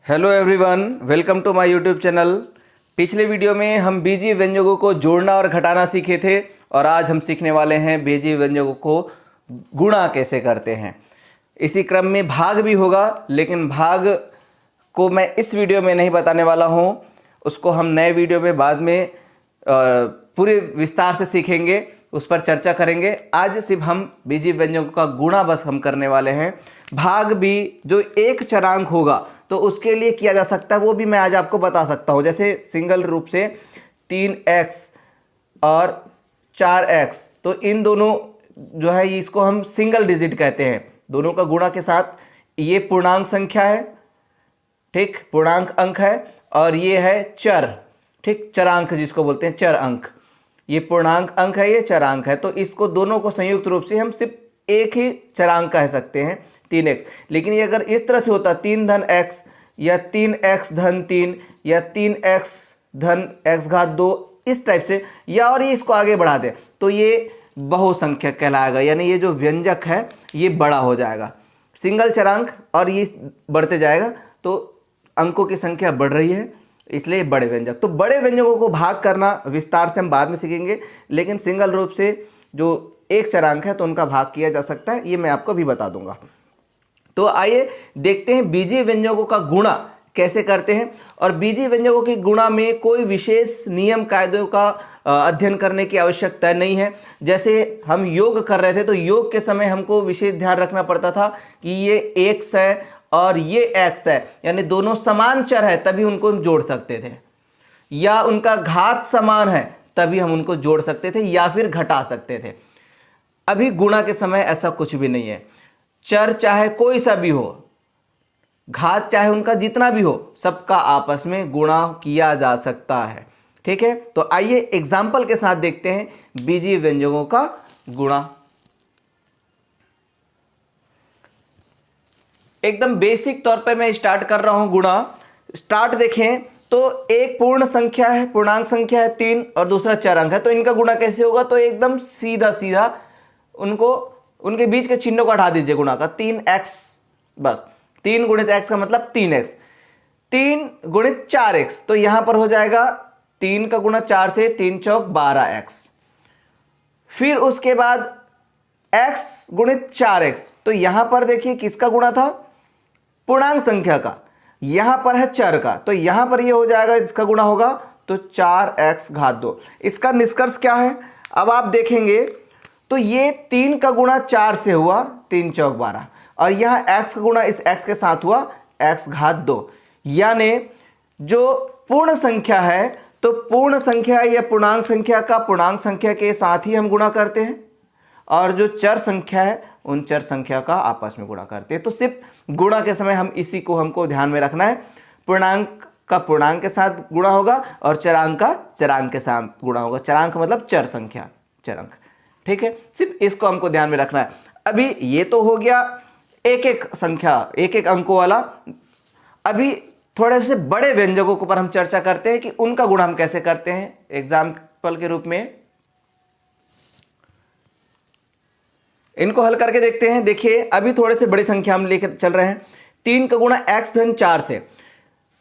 Hello everyone, welcome to my YouTube channel. पिछले video में हम बीजीय व्यंजकों को जोड़ना और घटाना सीखे थे और आज हम सीखने वाले हैं बीजीय व्यंजकों को गुणा कैसे करते हैं। इसी क्रम में भाग भी होगा, लेकिन भाग को मैं इस वीडियो में नहीं बताने वाला हूँ, उसको हम नए वीडियो में बाद में पूरे विस्तार से सीखेंगे, उस पर चर्चा करेंगे। आज सिर्फ हम बीजीय व्यंजकों का गुणा बस हम करने वाले हैं। भाग भी जो एक चरांक होगा तो उसके लिए किया जा सकता है, वो भी मैं आज आपको बता सकता हूँ। जैसे सिंगल रूप से 3x और 4x, तो इन दोनों जो है इसको हम सिंगल डिजिट कहते हैं। दोनों का गुणा के साथ ये पूर्णांक संख्या है, ठीक, पूर्णांक अंक है, और ये है चर, ठीक, चरांक जिसको बोलते हैं चर अंक। ये पूर्णांक अंक है, ये चरांक है, तो इसको दोनों को संयुक्त रूप से हम सिर्फ एक ही चरांक कह सकते हैं 3x। लेकिन ये अगर इस तरह से होता 3 धन x या 3x धन 3 या 3x धन x घात 2 इस टाइप से, या और ये इसको आगे बढ़ा दे तो ये बहुसंख्यक कहलाएगा, यानी ये जो व्यंजक है ये बड़ा हो जाएगा। सिंगल चरांक और ये बढ़ते जाएगा तो अंकों की संख्या बढ़ रही है, इसलिए बड़े व्यंजक। तो बड़े व्यंजकों को भाग करना विस्तार से हम बाद में सीखेंगे, लेकिन सिंगल रूप से जो एक चरांक है तो उनका भाग किया जा सकता है, ये मैं आपको भी बता दूंगा। तो आइए देखते हैं बीजीय व्यंजकों का गुणा कैसे करते हैं। और बीजीय व्यंजकों के गुणा में कोई विशेष नियम कायदों का अध्ययन करने की आवश्यकता नहीं है। जैसे हम योग कर रहे थे तो योग के समय हमको विशेष ध्यान रखना पड़ता था कि ये x है और ये x है, यानी दोनों समान चर है तभी उनको हम जोड़ सकते थे, या उनका घात समान है तभी हम उनको जोड़ सकते थे या फिर घटा सकते थे। अभी गुणा के समय ऐसा कुछ भी नहीं है। चर चाहे कोई सा भी हो, घात चाहे उनका जितना भी हो, सबका आपस में गुणा किया जा सकता है, ठीक है। तो आइए एग्जाम्पल के साथ देखते हैं बीजीय व्यंजकों का गुणा। एकदम बेसिक तौर पे मैं स्टार्ट कर रहा हूं गुणा। स्टार्ट देखें तो एक पूर्ण संख्या है, पूर्णांक संख्या है 3 और दूसरा चरांक है, तो इनका गुणा कैसे होगा? तो एकदम सीधा सीधा उनको उनके बीच के चिन्हों को हटा दीजिए गुणा का। 3x, बस 3 गुणित x का मतलब 3x, 3 गुणित 4x, तो यहां पर हो जाएगा 3 का गुणा 4 से 3 चौक 12x। फिर उसके बाद x गुणित 4x, तो यहां पर देखिए किसका गुणा था? पूर्णांक संख्या का। यहां पर है चर का, तो यहां पर ये हो जाएगा, इसका गुणा होगा तो 4x घात 2। इसका निष्कर्ष क्या है? अब आप देखेंगे तो ये 3 का गुणा 4 से हुआ 3 चौक 12, और यहाँ x का गुणा इस x के साथ हुआ x घात 2। यानी जो पूर्ण संख्या है तो पूर्ण संख्या या पूर्णांक संख्या का पूर्णांक संख्या के साथ ही हम गुणा करते हैं, और जो चर संख्या है उन चर संख्या का आपस में गुणा करते हैं। तो सिर्फ गुणा के समय हम इसी को हमको ध्यान में रखना है। पूर्णांक का पूर्णांक के साथ गुणा होगा और चरांक का चरांक के साथ गुणा होगा। चरांक मतलब चर संख्या, चरांक, ठीक है। सिर्फ इसको हमको ध्यान में रखना है। अभी ये तो हो गया एक एक संख्या, एक एक अंकों वाला। अभी थोड़े से बड़े व्यंजकों के ऊपर हम चर्चा करते हैं कि उनका गुणा हम कैसे करते हैं एग्जाम्पल के रूप में। इनको हल करके देखते हैं। देखिए अभी थोड़े से बड़ी संख्या हम लेकर चल रहे हैं। 3 का गुणा x धन 4 से,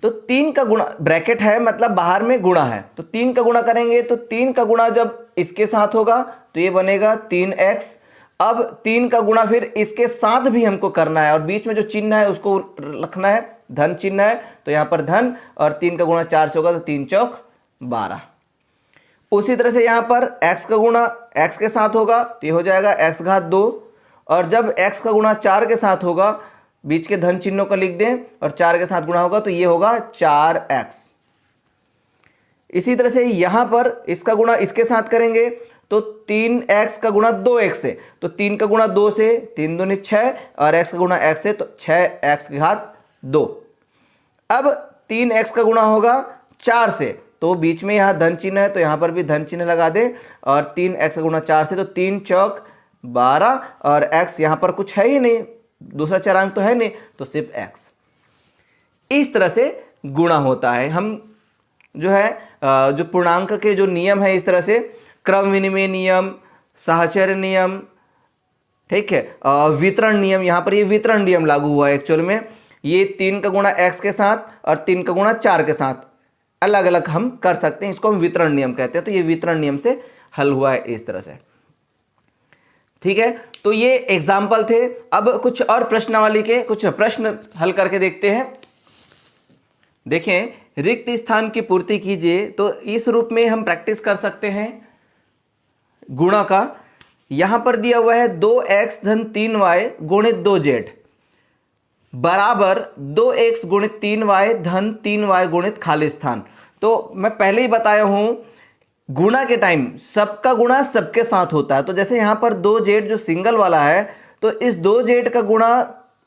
तो 3 का गुणा ब्रैकेट है मतलब बाहर में गुणा है, तो 3 का गुणा करेंगे तो 3 का गुणा जब इसके साथ होगा तो ये बनेगा 3x। अब 3 का गुणा फिर इसके साथ भी हमको करना है, और बीच में जो चिन्ह है उसको रखना है, धन चिन्ह है तो यहां पर धन, और 3 का गुणा 4 से होगा तो 3 चौक 12। उसी तरह से यहां पर x का गुणा x के साथ होगा तो ये हो जाएगा x घात 2, और जब x का गुणा 4 के साथ होगा, बीच के धन चिन्हों का लिख दें और 4 के साथ गुणा होगा तो ये होगा 4x। इसी तरह से यहां पर इसका गुणा इसके साथ करेंगे तो 3x का गुणा 2x से, तो 3 का गुणा 2 से 3 दूनी 6, और x का गुणा x से तो 6x घात 2। अब 3x का गुणा होगा 4 से, तो बीच में यहाँ धन चिन्ह है तो यहाँ पर भी धन चिन्ह लगा दे, और 3x का गुणा 4 से तो 3 चौक 12, और x यहाँ पर कुछ है ही नहीं, दूसरा चरांक तो है नहीं, तो सिर्फ x। इस तरह से गुणा होता है। हम जो है जो पूर्णांक के जो नियम है, इस तरह से क्रम विनिमय नियम, साहचर्य नियम, ठीक है, वितरण नियम, यहाँ पर ये वितरण नियम लागू हुआ है एक्चुअल में। ये 3 का गुणा x के साथ और 3 का गुणा 4 के साथ अलग अलग हम कर सकते हैं। इसको हम वितरण नियम कहते हैं। तो ये वितरण नियम से हल हुआ है इस तरह से। ठीक है, तो ये एग्जाम्पल थे। अब कुछ और प्रश्नावली के कुछ प्रश्न हल करके देखते हैं। देखें, रिक्त स्थान की पूर्ति कीजिए। तो इस रूप में हम प्रैक्टिस कर सकते हैं गुणा का। यहां पर दिया हुआ है 2x धन 3y गुणित 2z बराबर 2x गुणित 3y धन 3y गुणित खाली स्थान। तो मैं पहले ही बताया हूं, गुणा के टाइम सबका गुणा सबके साथ होता है। तो जैसे यहां पर 2z जो सिंगल वाला है, तो इस 2z का गुणा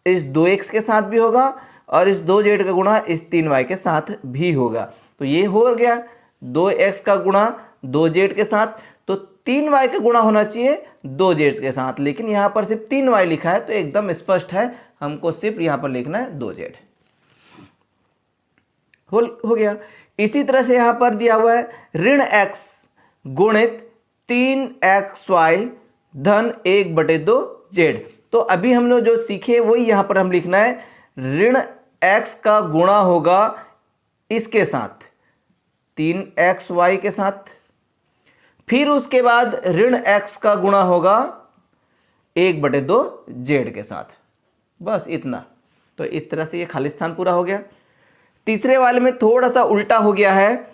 इस 2x के साथ भी होगा और इस 2z का गुणा इस 3y के साथ भी होगा। तो ये हो गया 2x का गुणा 2z के साथ, तो 3y का गुणा होना चाहिए 2z के साथ, लेकिन यहां पर सिर्फ 3y लिखा है। तो एकदम स्पष्ट है, हमको सिर्फ यहां पर लिखना है 2z। हो गया। इसी तरह से यहां पर दिया हुआ है ऋण x गुणित 3xy धन 1/2z। तो अभी हम लोग जो सीखे वही यहां पर हम लिखना है। ऋण x का गुणा होगा इसके साथ 3xy के साथ, फिर उसके बाद ऋण x का गुणा होगा 1/2z के साथ। बस इतना। तो इस तरह से ये खाली स्थान पूरा हो गया। तीसरे वाले में थोड़ा सा उल्टा हो गया है।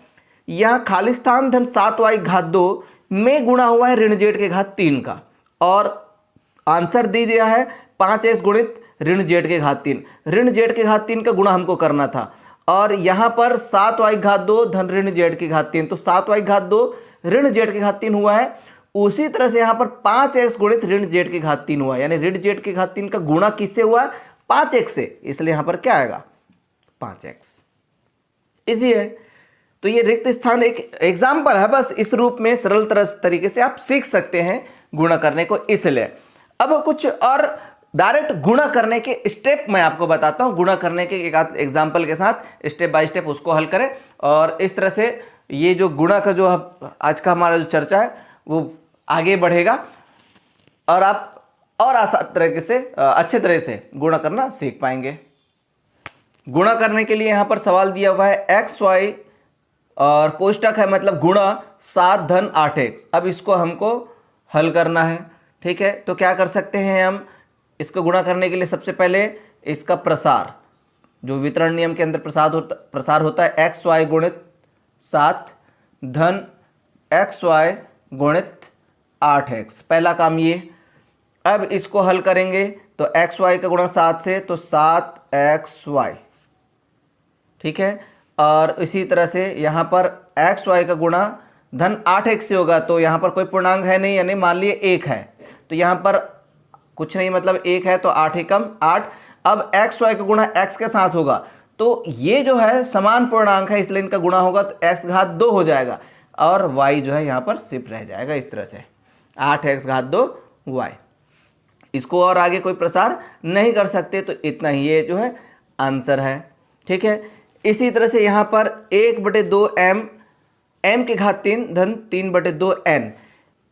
यहां खाली स्थान धन 7y घात 2 में गुणा हुआ है ऋण z के घात 3 का, और आंसर दे दिया है 5x गुणित ऋण z के घात 3। ऋण z के घात 3 का गुणा हमको करना था, और यहां पर 7y घात 2 धन ऋण z के घात 3। तो 7y घात 2 ऋण z के घात 3 हुआ है। उसी तरह से यहां पर 5x गुणित ऋण z के घात 3 हुआ, यानी ऋण z के घात 3 का गुणा किससे हुआ है? 5x से। इसलिए यहां पर क्या आएगा? 5x। इजी है। तो ये रिक्त स्थान एक एग्जाम्पल है, बस इस रूप में सरल तरीके से आप सीख सकते हैं गुणा करने को। इसलिए अब कुछ और डायरेक्ट गुणा करने के स्टेप मैं आपको बताता हूं। गुणा करने के एक एग्जाम्पल के साथ स्टेप बाय स्टेप उसको हल करें, और इस तरह से ये जो गुणा का जो आज का हमारा जो चर्चा है वो आगे बढ़ेगा, और आप और आसान तरीके से अच्छे तरह से गुणा करना सीख पाएंगे। गुणा करने के लिए यहां पर सवाल दिया हुआ है xy और कोष्टक है, मतलब गुणा 7 धन 8x। अब इसको हमको हल करना है। ठीक है, तो क्या कर सकते हैं हम इसको गुणा करने के लिए? सबसे पहले इसका प्रसार, जो वितरण नियम के अंदर प्रसार होता है, xy गुणित 7 धन xy गुणित 8x। पहला काम ये। अब इसको हल करेंगे तो xy का गुणा 7 से, तो 7xy। ठीक है, और इसी तरह से यहाँ पर xy का गुणा धन 8x से होगा। तो यहाँ पर कोई पूर्णांक है नहीं, यानी मान लिए 1 है, तो यहाँ पर कुछ नहीं, मतलब 1 है, तो 8 एकम 8। अब xy का गुणा x के साथ होगा, तो ये जो है समान पूर्णांक है, इसलिए इनका गुणा होगा तो x घात 2 हो जाएगा, और y जो है यहाँ पर सिर्फ रह जाएगा। इस तरह से 8x घात 2 y। इसको और आगे कोई प्रसार नहीं कर सकते, तो इतना ही ये जो है आंसर है। ठीक है, इसी तरह से यहाँ पर 1/2m m के घात 3 धन 3/2n,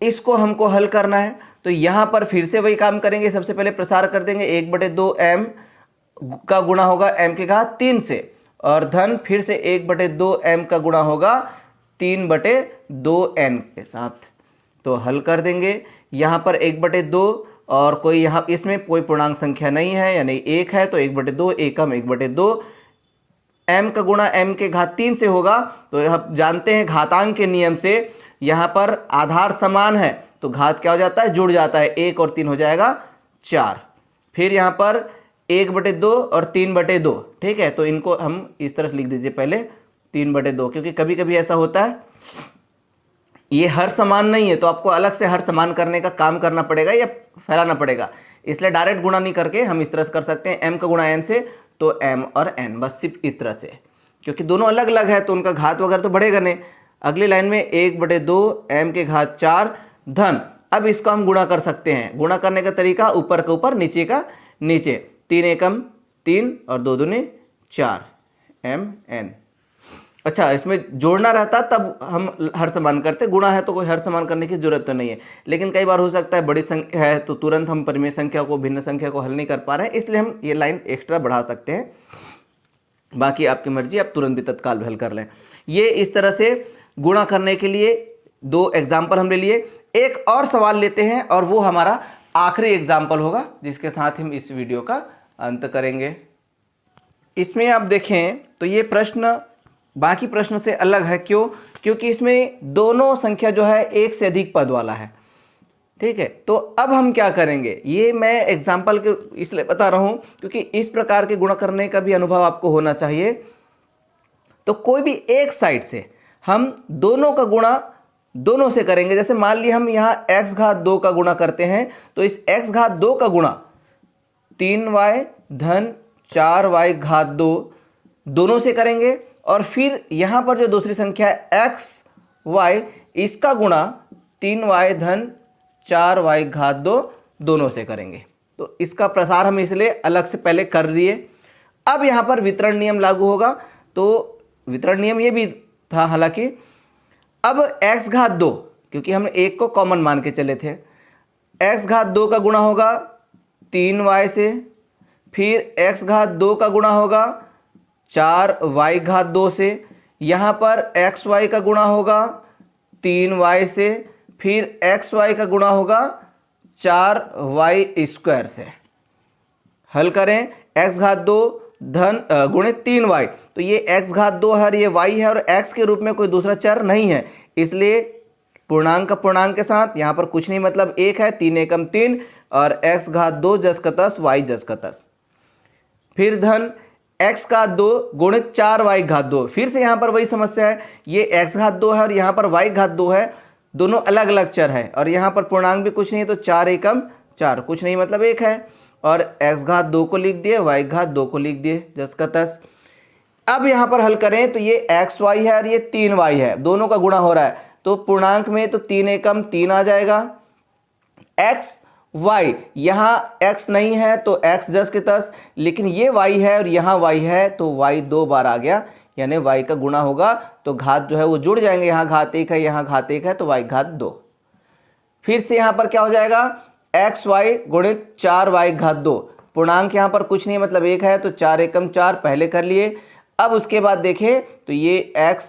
इसको हमको हल करना है। तो यहाँ पर फिर से वही काम करेंगे। सबसे पहले प्रसार कर देंगे, 1/2m का गुणा होगा m के घात 3 से, और धन फिर से 1/2m का गुणा होगा 3/2n के साथ। तो हल कर देंगे। यहाँ पर 1/2 और कोई यहाँ इसमें कोई पूर्णांक संख्या नहीं है, यानी 1 है, तो 1/2 एकम 1/2। m का गुणा m के घात 3 से होगा, तो हम जानते हैं घातांक के नियम से यहाँ पर आधार समान है तो घात क्या हो जाता है? जुड़ जाता है। 1 और 3 हो जाएगा 4। फिर यहाँ पर 1/2 और 3/2। ठीक है, तो इनको हम इस तरह से लिख दीजिए पहले 3/2, क्योंकि कभी कभी ऐसा होता है ये हर समान नहीं है, तो आपको अलग से हर समान करने का काम करना पड़ेगा या फैलाना पड़ेगा। इसलिए डायरेक्ट गुणा नहीं करके हम इस तरह से कर सकते हैं, m का गुणा n से, तो m और n, बस सिर्फ इस तरह से, क्योंकि दोनों अलग अलग है तो उनका घात वगैरह तो बढ़ेगा नहीं। अगली लाइन में 1/2 m के घात 4 धन, अब इसको हम गुणा कर सकते हैं। गुणा करने का तरीका ऊपर का ऊपर नीचे का नीचे, 3 एकम 3 और 2 दूनी 4 m n। अच्छा, इसमें जोड़ना रहता तब हम हर समान करते, गुणा है तो कोई हर समान करने की जरूरत तो नहीं है। लेकिन कई बार हो सकता है बड़ी संख्या है तो तुरंत हम परिमेय संख्या को, भिन्न संख्या को हल नहीं कर पा रहे हैं, इसलिए हम ये लाइन एक्स्ट्रा बढ़ा सकते हैं। बाकी आपकी मर्जी, आप तुरंत भी तत्काल भी हल कर लें। ये इस तरह से गुणा करने के लिए 2 एग्जाम्पल हम ले लिए। एक और सवाल लेते हैं और वो हमारा आखिरी एग्जाम्पल होगा, जिसके साथ हम इस वीडियो का अंत करेंगे। इसमें आप देखें तो ये प्रश्न बाकी प्रश्न से अलग है। क्यों? क्योंकि इसमें दोनों संख्या जो है एक से अधिक पद वाला है। ठीक है, तो अब हम क्या करेंगे, ये मैं एग्जाम्पल के इसलिए बता रहा हूं क्योंकि इस प्रकार के गुणा करने का भी अनुभव आपको होना चाहिए। तो कोई भी एक साइड से हम दोनों का गुणा दोनों से करेंगे। जैसे मान लिया हम यहाँ x घात 2 का गुणा करते हैं, तो इस x घात 2 का गुणा 3y धन 4y घात 2 दोनों से करेंगे। और फिर यहाँ पर जो दूसरी संख्या है x y, इसका गुणा 3y धन 4y घात 2 दोनों से करेंगे। तो इसका प्रसार हम इसलिए अलग से पहले कर दिए। अब यहाँ पर वितरण नियम लागू होगा। तो वितरण नियम ये भी था हालांकि। अब x घात 2, क्योंकि हम 1 को कॉमन मान के चले थे, x घात 2 का गुणा होगा 3y से, फिर x घात 2 का गुणा होगा 4y घात 2 से, यहाँ पर xy का गुणा होगा 3y से, फिर xy का गुणा होगा 4y स्क्वायर से। हल करें, x घात 2 धन गुणित 3y, तो ये x घात 2 है और ये y है और x के रूप में कोई दूसरा चर नहीं है, इसलिए पूर्णांक का पूर्णांक के साथ यहाँ पर कुछ नहीं, मतलब 1 है, 3 एकम 3 और x घात 2 जस का तस y जस का तस। फिर धन x घात 2 गुणित 4y घात 2, फिर से यहाँ पर वही समस्या है, ये x घात 2 है और यहाँ पर y घात 2 है, दोनों अलग अलग चर है और यहाँ पर पूर्णांक भी कुछ नहीं है, तो 4 एकम 4, कुछ नहीं मतलब 1 है, और x घात 2 को लिख दिए, y घात 2 को लिख दिए जस का तस। अब यहाँ पर हल करें तो ये xy है और ये 3y है, दोनों का गुणा हो रहा है, तो पूर्णांक में तो 3 एकम 3 आ जाएगा। x y, यहाँ x नहीं है तो x जस के तस, लेकिन ये y है और यहाँ y है तो y 2 बार आ गया, यानी y का गुणा होगा तो घात जो है वो जुड़ जाएंगे, यहाँ घात 1 है, यहाँ घात 1 है, तो y घात 2। फिर से यहाँ पर क्या हो जाएगा, एक्स वाई गुणित 4y घात 2, पूर्णांक यहाँ पर कुछ नहीं मतलब 1 है, तो 4 एकम 4 पहले कर लिए। अब उसके बाद देखें तो ये x,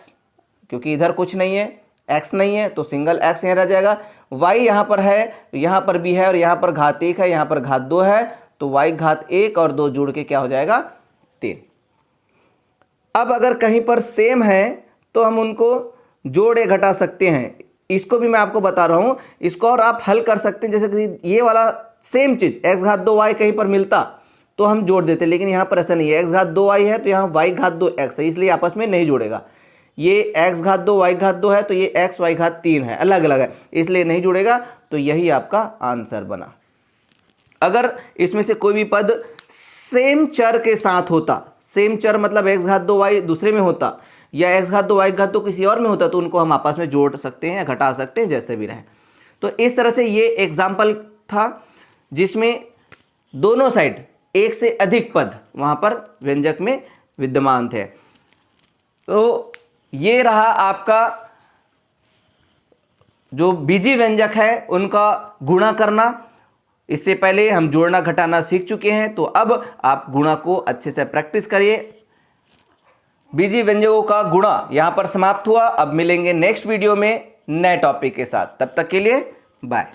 क्योंकि इधर कुछ नहीं है, x नहीं है तो सिंगल x यहाँ रह जाएगा, y यहाँ पर है तो यहाँ पर भी है और यहाँ पर घात 1 है, यहाँ पर घात 2 है, तो y घात 1 और 2 जुड़ के क्या हो जाएगा 3। अब अगर कहीं पर सेम है तो हम उनको जोड़े घटा सकते हैं, इसको भी मैं आपको बता रहा हूँ, इसको और आप हल कर सकते हैं। जैसे कि ये वाला सेम चीज़ x घात 2y कहीं पर मिलता तो हम जोड़ देते, लेकिन यहाँ पर ऐसा नहीं है, x घात 2y है तो यहाँ y घात 2x है, इसलिए आपस में नहीं जोड़ेगा। ये x घात 2 y घात 2 है तो ये x y घात 3 है, अलग अलग है, इसलिए नहीं जुड़ेगा, तो यही आपका आंसर बना। अगर इसमें से कोई भी पद सेम चर के साथ होता, सेम चर मतलब x घात 2y दूसरे में होता या x घात 2 y घात 2 किसी और में होता, तो उनको हम आपस में जोड़ सकते हैं या घटा सकते हैं, जैसे भी रहे। तो इस तरह से ये एग्जाम्पल था जिसमें दोनों साइड एक से अधिक पद वहाँ पर व्यंजक में विद्यमान थे। तो ये रहा आपका जो बीजी व्यंजक है उनका गुणा करना। इससे पहले हम जोड़ना घटाना सीख चुके हैं, तो अब आप गुणा को अच्छे से प्रैक्टिस करिए। बीजी व्यंजकों का गुणा यहाँ पर समाप्त हुआ। अब मिलेंगे नेक्स्ट वीडियो में नए टॉपिक के साथ, तब तक के लिए बाय।